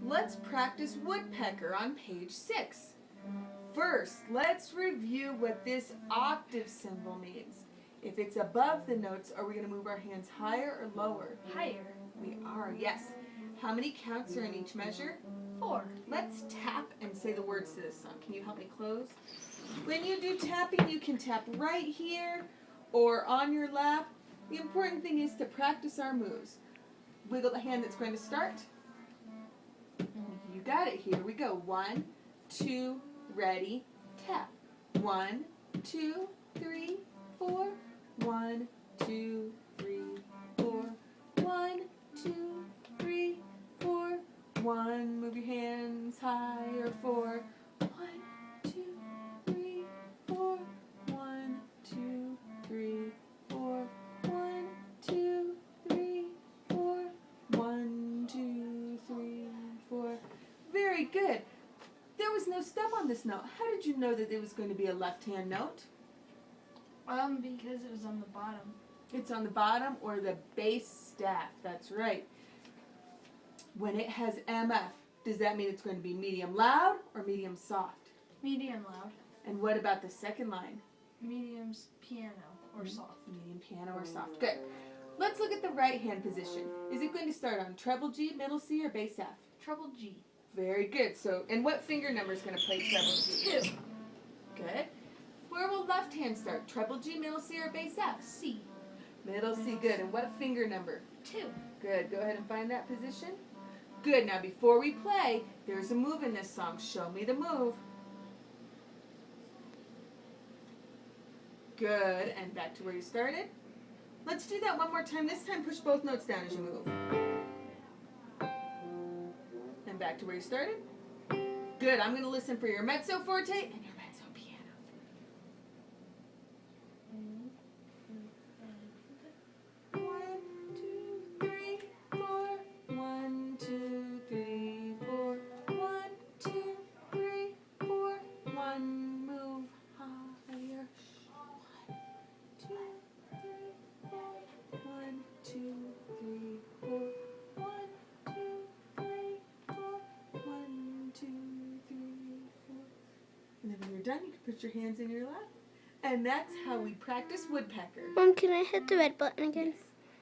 Let's practice woodpecker on page 6. First, let's review what this octave symbol means. If it's above the notes, are we going to move our hands higher or lower? Higher. We are, yes. How many counts are in each measure? 4. Let's tap and say the words to this song. Can you help me close? When you do tapping, you can tap right here or on your lap. The important thing is to practice our moves. Wiggle the hand that's going to start. You got it. Here we go. 1, 2, ready, tap. 1, 2, 3, 4. 1, 2, 3, 4. 1, 2, 3, 4. 1, move your hands higher. 4. 1, 2, 3, 4. 1, 2, 3, 4. 1, 2, 3, 4. 1, 2, 3, 4. Very good. There was no step on this note. How did you know that it was going to be a left-hand note? Because it was on the bottom. It's on the bottom or the bass staff. That's right. When it has MF, does that mean it's going to be medium loud or medium soft? Medium loud. And what about the second line? Medium piano or soft. Medium piano or soft. Good. Let's look at the right hand position. Is it going to start on treble G, middle C, or bass F? Treble G. Very good. So, and what finger number is going to play treble G? 2. Good. Where will left hand start? Treble G, middle C, or bass F? C. Middle C. Good. And what finger number? 2. Good. Go ahead and find that position. Good. Now before we play, there's a move in this song. Show me the move. Good. And back to where you started. Let's do that one more time. This time push both notes down as you move. And back to where you started. Good. I'm going to listen for your mezzo forte and your mezzo piano. 1, 2, 3, 4. 1, 2, 3, 4. 1, 2, 3, 4. 1, move higher. 1, 2, 3, 4. 1, 2, 3, 4. 1, 2, 3, 4. 1, 2, 3, 4. And then when you're done, you can put your hands in your lap. And that's how we practice woodpecker. Mom, can I hit the red button again? Yes.